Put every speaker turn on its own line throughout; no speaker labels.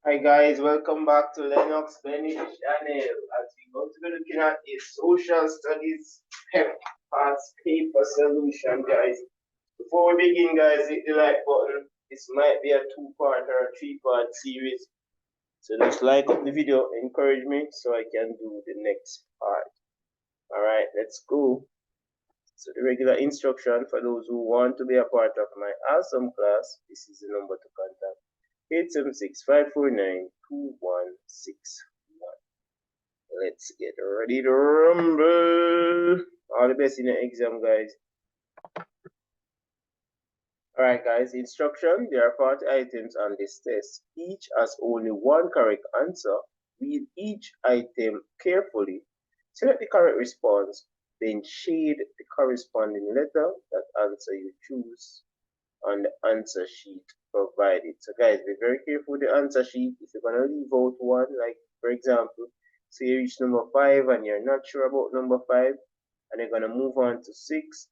Hi guys, welcome back to Lennox Benny channel. As we go to be looking at a social studies pep past paper solution, guys. Before we begin, guys, hit the like button. This might be a two-part or a three-part series. So just like up the video, encourage me so I can do the next part. Alright, let's go. So the regular instruction for those who want to be a part of my awesome class, this is the number to contact. 876-549-2161. Let's get ready to rumble. All the best in the exam, guys. Alright, guys, instruction. There are 40 items on this test. Each has only one correct answer. Read each item carefully. Select the correct response, then shade the corresponding letter that answer you choose on the answer sheet provided. So guys, be very careful with the answer sheet. If you're gonna leave out one, like for example, say you reach number 5 and you're not sure about number 5 and you're gonna move on to 6,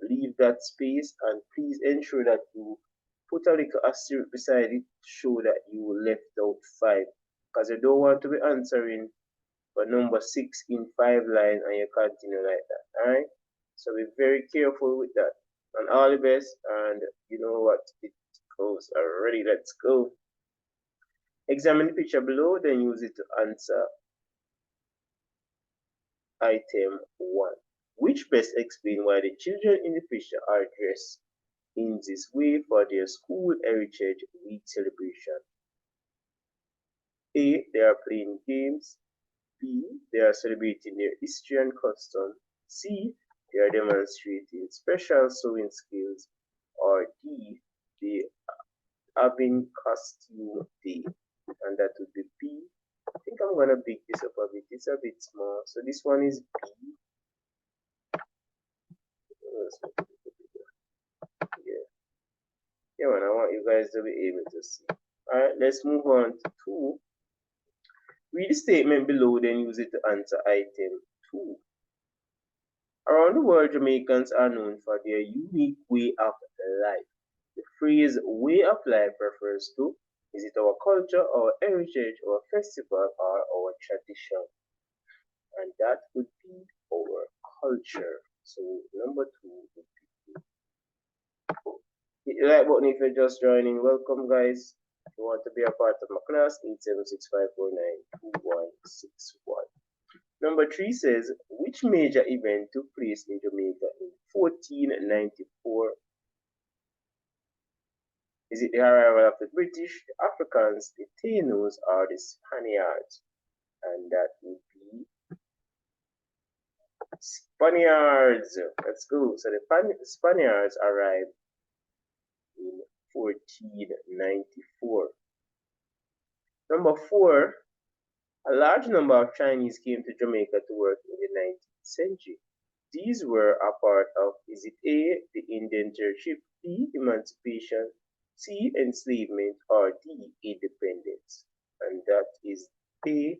leave that space and please ensure that you put a little asterisk beside it to show that you left out 5, because you don't want to be answering for number 6 in 5 lines and you continue like that. Alright, so be very careful with that. And all the best, and you know what it goes. Already, let's go. Examine the picture below, then use it to answer item 1. Which best explain why the children in the picture are dressed in this way for their school heritage week celebration? A. They are playing games. B. They are celebrating their history and custom. C. They are demonstrating special sewing skills. Or D. They are having costume day. And that would be B. I think I'm gonna big this up a bit. It's a bit small. So this one is B. Yeah. Yeah, man, I want you guys to be able to see. Alright, let's move on to 2. Read the statement below, then use it to answer item 2. Around the world, Jamaicans are known for their unique way of life. The phrase way of life refers to, is it our culture, our heritage, our festival, or our tradition? And that would be our culture. So number 2 would be hit the like button if you're just joining. Welcome, guys. If you want to be a part of my class, 876-549-2161. Number 3 says, which major event took place in Jamaica in 1494? Is it the arrival of the British, the Africans, the Taínos, or the Spaniards? And that would be Spaniards. Let's go. So the Spaniards arrived in 1494. Number 4, a large number of Chinese came to Jamaica to work in the 19th century. These were a part of, is it A, the indentureship, B, emancipation, C, enslavement, or D, independence? And that is A,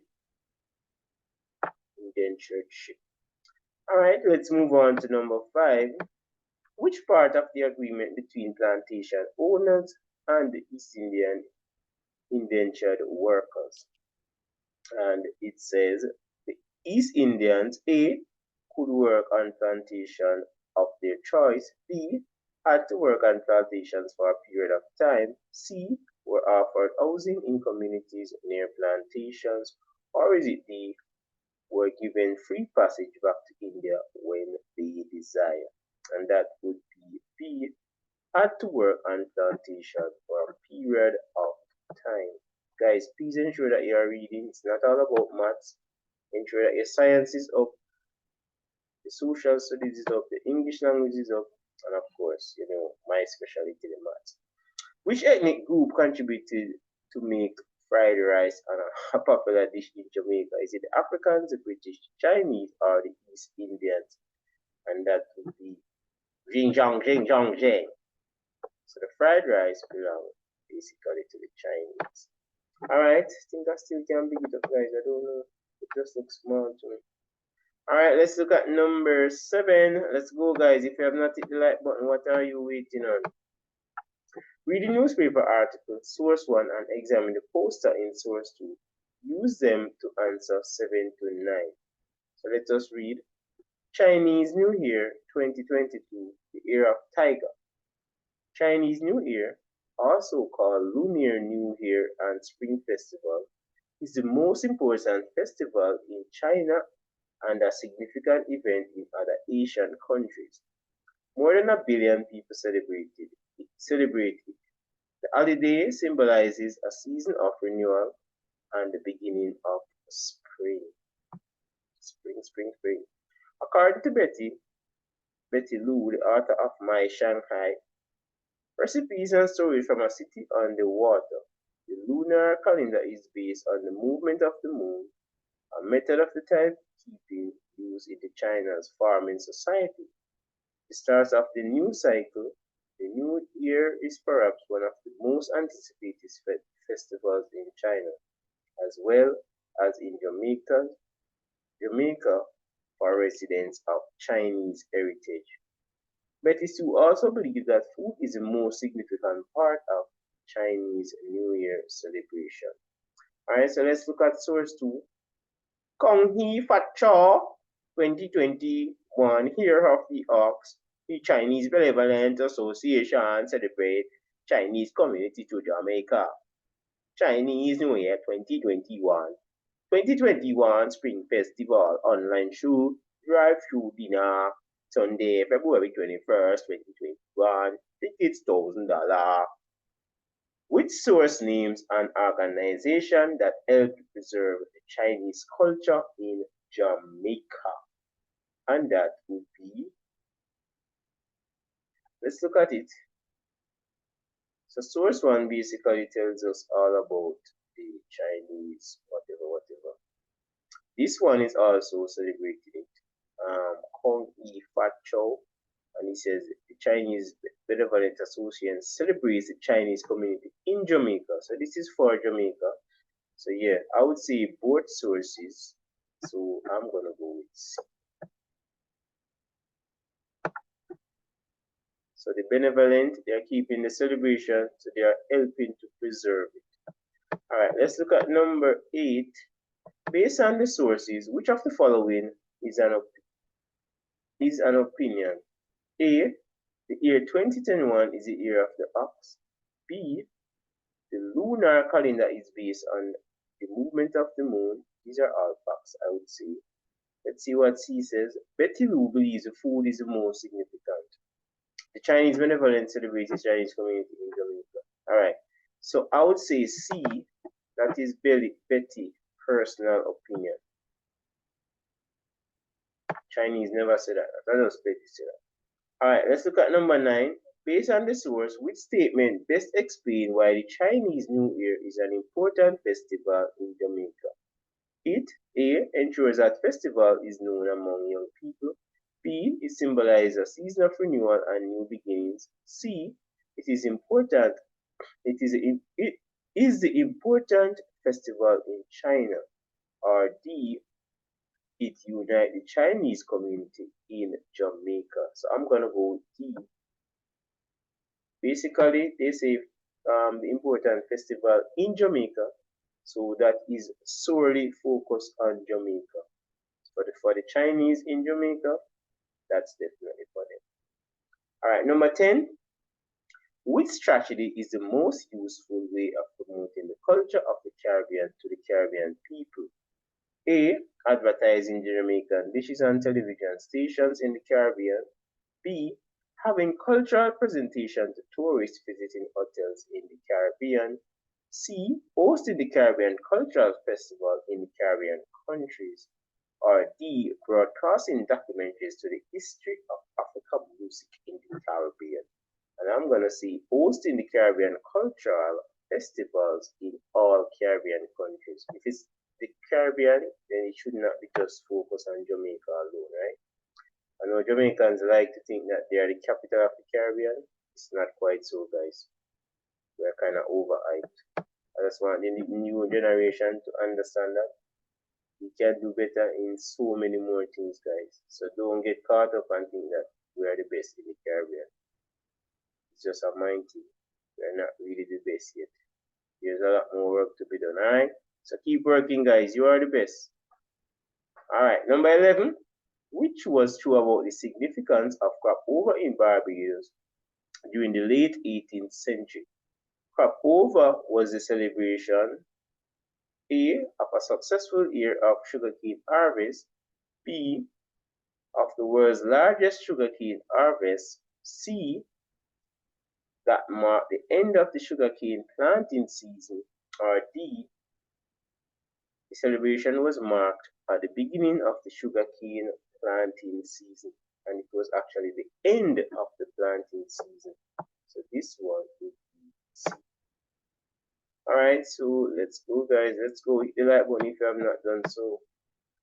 indentureship. Alright, let's move on to number 5. Which part of the agreement between plantation owners and the East Indian indentured workers? And it says the East Indians, A, could work on plantation of their choice. B, had to work on plantations for a period of time. C, were offered housing in communities near plantations. Or is it D, were given free passage back to India when they desire? And that would be B, had to work on plantation for a period of time. Guys, please ensure that you are reading. It's not all about maths. Ensure that your science is up, the social studies is up, the English language is up, and of course, you know, my specialty, the maths. Which ethnic group contributed to make fried rice a popular dish in Jamaica? Is it the Africans, the British, Chinese, or the East Indians? And that would be Jing Zhang Jing Zhang Jing. So the fried rice belongs basically to the Chinese. Alright, I think I still can big it up, guys. I don't know. It just looks small to me. Alright, let's look at number 7. Let's go, guys. If you have not hit the like button, what are you waiting on? Read the newspaper article, source 1, and examine the poster in source 2. Use them to answer 7 to 9. So let us read. Chinese New Year 2022, the Year of Tiger. Chinese New Year, also called Lunar New Year and Spring Festival, is the most important festival in China and a significant event in other Asian countries. More than a billion people celebrate it. The holiday symbolizes a season of renewal and the beginning of spring. Spring. According to Betty Lu, the author of My Shanghai, Recipes and Stories from a City on the Water, the lunar calendar is based on the movement of the moon, a method of the timekeeping used in China's farming society. The start of the new cycle, the New Year is perhaps one of the most anticipated festivals in China, as well as in Jamaica for residents of Chinese heritage. Betty Sue also believes that food is the most significant part of Chinese New Year celebration. Alright, so let's look at source 2. Kong Hee Fat Chaw 2021 Year of the Ox. The Chinese Benevolent Association celebrate Chinese community to Jamaica. Chinese New Year 2021. 2021 Spring Festival online show, drive-through dinner, Sunday, February 21st, 2021. Tickets $1,000. With source names and organization that help to preserve the Chinese culture in Jamaica. And that would be, let's look at it. So source 1 basically tells us all about the Chinese whatever. This one is also celebrated Kong Yi Fat Chow, and he says the Chinese Benevolent Association celebrates the Chinese community in Jamaica. So this is for Jamaica. So yeah, I would say both sources. So I'm gonna go with C. So the benevolent, they are keeping the celebration, so they are helping to preserve it. All right, let's look at number 8. Based on the sources, which of the following is an opinion? A. The year 2021 is the year of the ox. B. The lunar calendar is based on the movement of the moon. These are all facts, I would say. Let's see what C says. Betty Lou believes the food is the most significant. The Chinese Benevolent celebrates the Chinese community in Jamaica. All right. So I would say C. That is Betty personal opinion. Chinese never said that. That was Betty said that. All right. Let's look at number 9. Based on the source, which statement best explain why the Chinese New Year is an important festival in Jamaica? It, A, ensures that festival is known among young people. B, it symbolizes a season of renewal and new beginnings. C, it is important. It is the important festival in China. Or D, it unites the Chinese community in Jamaica. So I'm gonna go with D. Basically, they say the important festival in Jamaica, so that is solely focused on Jamaica. For the Chinese in Jamaica, that's definitely for them. All right, number 10. Which strategy is the most useful way of promoting the culture of the Caribbean to the Caribbean people? A. Advertising Jamaican dishes on television stations in the Caribbean. B. Having cultural presentation to tourists visiting hotels in the Caribbean. C. Hosting the Caribbean Cultural Festival in the Caribbean countries. Or D. Broadcasting documentaries to the history of African music in the Caribbean. And I'm going to say hosting the Caribbean Cultural Festivals in all Caribbean countries. If it's the Caribbean, then it should not be just focused on Jamaica alone, right? I know Jamaicans like to think that they are the capital of the Caribbean. It's not quite so, guys. We're kind of overhyped. I just want the new generation to understand that we can do better in so many more things, guys. So don't get caught up and think that we are the best in the Caribbean. It's just a mind thing. We're not really the best yet. There's a lot more work to be done, alright? So keep working, guys. You are the best. Alright, number 11, which was true about the significance of crop over in Barbados during the late 18th century. Crop over was the celebration A. of a successful year of sugarcane harvest, B. of the world's largest sugarcane harvest, C. that marked the end of the sugarcane planting season, or D. the celebration was marked at the beginning of the sugarcane planting season, and it was actually the end of the planting season. So this one would be C. Alright, so let's go, guys. Let's go hit the like button if you have not done so.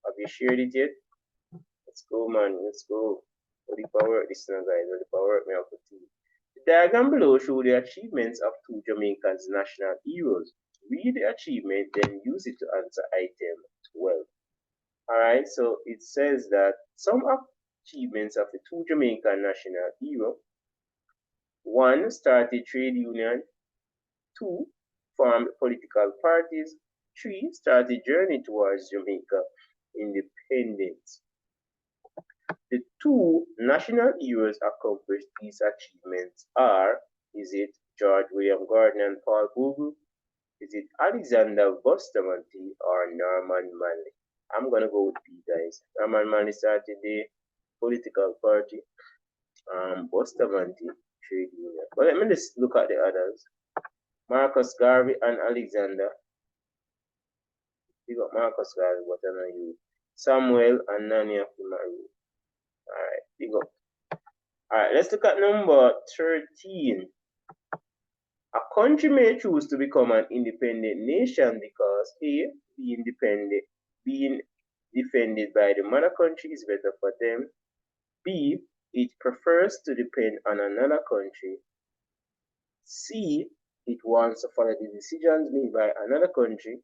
Have you shared it yet? Let's go, man. Let's go. What if I work this now, guys? What if I work me out for tea? The diagram below shows the achievements of two Jamaicans' national heroes. Read the achievement, then use it to answer item 12. Alright, so it says that some achievements of the two Jamaican national heroes: 1. Started trade union. 2. Formed political parties. 3. Started journey towards Jamaica independence. The two national heroes accomplished these achievements are: is it George William Gordon and Paul Bogle? Is it Alexander Bustamante or Norman Manley? I'm gonna go with B, guys. Norman Manley started the political party. Bustamante trade union. But let me just look at the others. Marcus Garvey and Alexander. We got Marcus Garvey, but I know you. Samuel and Nania Fimaru. Alright, big up. Alright, let's look at number 13. A country may choose to become an independent nation because A. being defended by the mother country is better for them. B. It prefers to depend on another country. C. It wants to follow the decisions made by another country.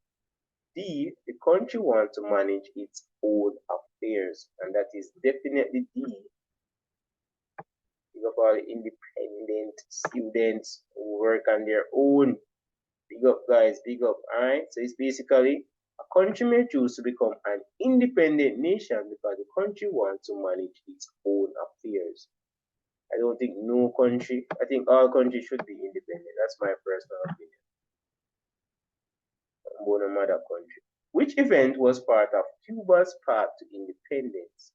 D. The country wants to manage its own affairs, and that is definitely D. Big up all the independent students who work on their own. Big up, guys, big up. Alright, so it's basically a country may choose to become an independent nation because the country wants to manage its own affairs. I don't think no country, I think all countries should be independent. That's my personal opinion. Born a mother country. Which event was part of Cuba's path to independence?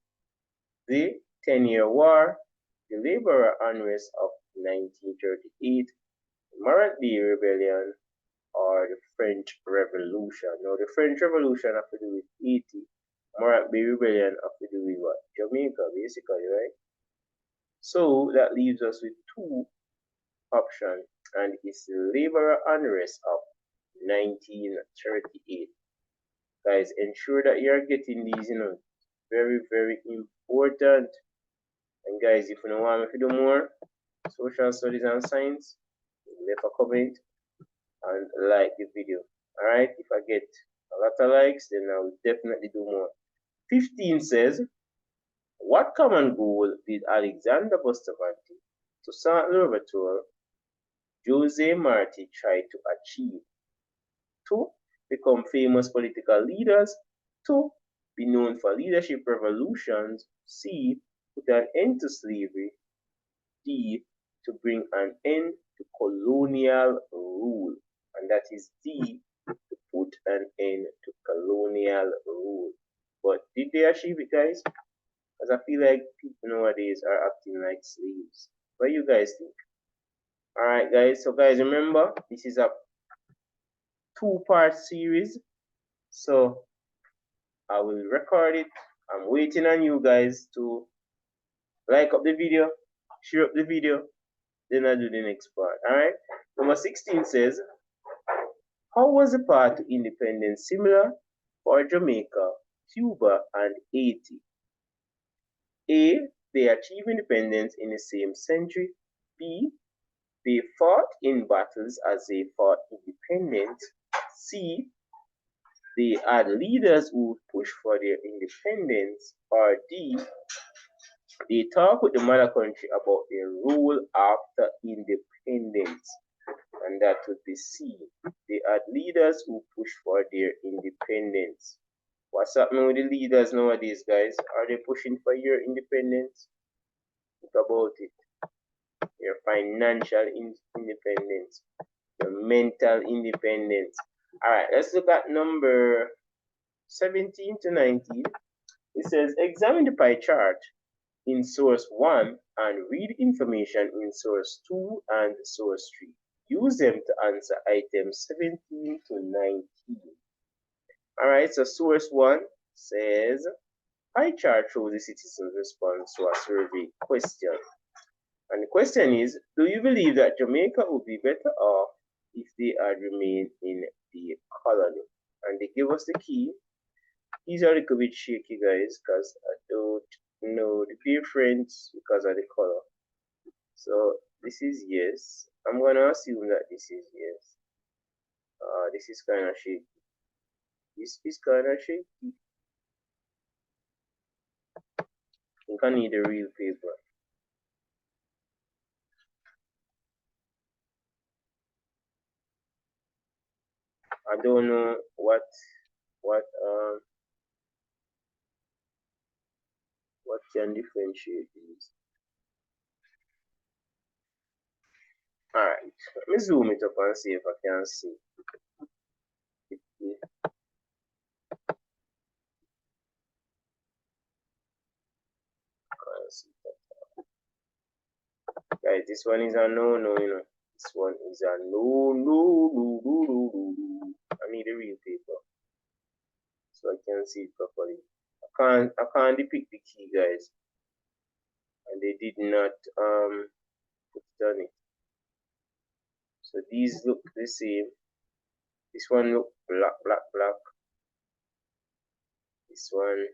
The 10-Year War, the labor unrest of 1938, the Morant Bay Rebellion, or the French Revolution. Now, the French Revolution have to do with Haiti. Morant Bay Rebellion have to do with what? Jamaica, basically, right? So that leaves us with two options, and it's the labor unrest of 1938. Guys, ensure that you're getting these, very, very important. And guys, if you don't want me to do more social studies and science, leave a comment and like the video. Alright, if I get a lot of likes, then I will definitely do more. 15 says, what common goal did Alexander Bustamante to Saint Salvador Jose Marti try to achieve? 2. Become famous political leaders. 2. Be known for leadership revolutions. C. Put an end to slavery. D. To bring an end to colonial rule. And that is D. To put an end to colonial rule. But did they achieve it, guys? Because I feel like people nowadays are acting like slaves. What do you guys think? Alright, guys. So, guys, remember, this is a two-part series. So, I will record it. I'm waiting on you guys to like up the video, share up the video, then I'll do the next part. Alright? Number 16 says, how was the path to independence similar for Jamaica, Cuba, and Haiti? A. They achieved independence in the same century. B. They fought in battles as they fought independence. C. They had leaders who pushed for their independence. Or D. They talk with the mother country about their role after independence. that would be C. They had leaders who pushed for their independence. What's happening with the leaders nowadays, guys? Are they pushing for your independence? Think about it. Your financial independence, your mental independence. All right, let's look at number 17 to 19. It says, examine the pie chart in source 1 and read information in source 2 and source 3. Use them to answer items 17 to 19. All right, so source 1 says, pie chart shows the citizens' response to a survey question. And the question is, do you believe that Jamaica would be better off if they had remained in the colony? And they give us the key. These are a little bit shaky, guys, because I don't know the difference because of the color. So this is yes. I'm going to assume that this is yes. This is kind of shaky. This is kind of shaky. I think I need a real paper. I don't know what can differentiate these. Alright, let me zoom it up and see if I can see. Guys, this one is a no, you know. This one is a no. I need a real paper so I can see it properly. I can't depict the key, guys. And they did not put it on it. So these look the same. This one look black. This one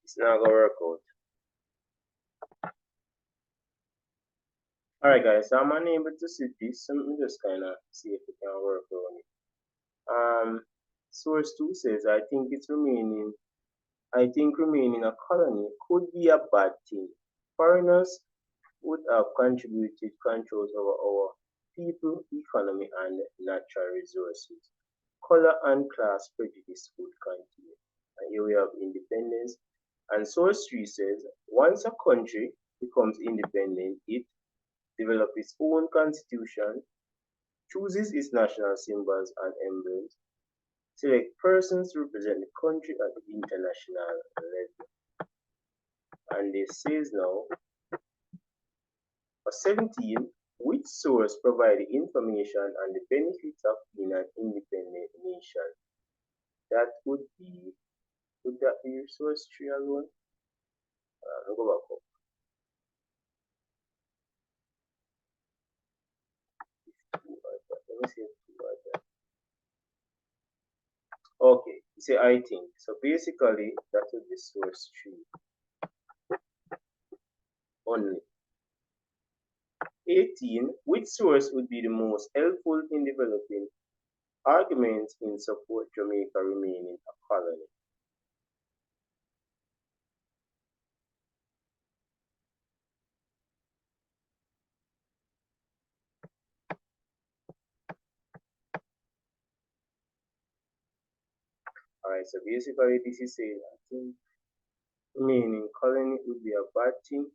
it's not gonna work out. Alright guys, so I'm unable to see this, so let me just kinda see if it can work on it. Source 2 says I think remaining a colony could be a bad thing. Foreigners would have contributed controls over our people, economy, and natural resources. Color and class prejudice would continue. And here we have independence. And source 3 says, once a country becomes independent, it develops its own constitution, chooses its national symbols and emblems, select persons to represent the country at the international level. And it says now, for 17, which source provide the information and the benefits of being an independent nation? That would that be source 3 alone? I'll go back up. Let me see. Okay, you say I think. So basically, that would be source 3 only. 18, which source would be the most helpful in developing arguments in support Jamaica remaining a colony? Alright, so basically this is saying I think remaining colony would be a bad thing.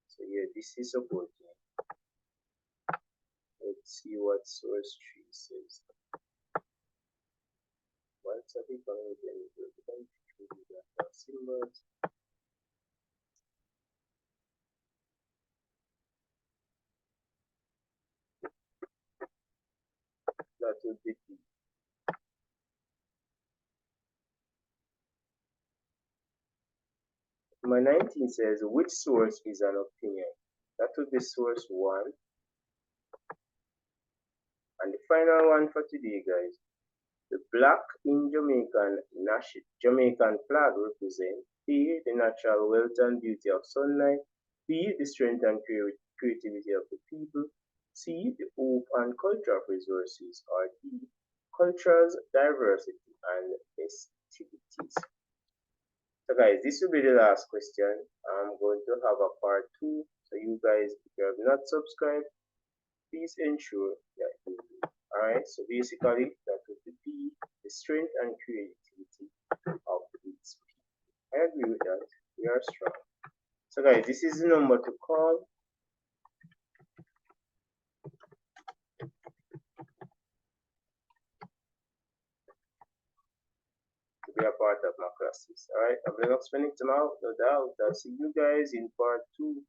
So yeah, this is supporting. Let's see what source 3 says. Once a becoming symbols. That would be D. My 19 says, which source is an opinion? That would be source 1. And the final one for today, guys. The black in Jamaican flag represents A, the natural wealth and beauty of sunlight, B, the strength and creativity of the people, C, the hope and culture of resources, or D, culture's diversity and festivities. So guys, this will be the last question. I'm going to have a part 2. So you guys, if you have not subscribed, Please ensure that you do. Alright, so basically that would be the strength and creativity of its people. I agree with that. We are strong. So guys, this is the number to call to be a part of my classes. Alright, I'm not spending time out, no doubt. I'll see you guys in part 2.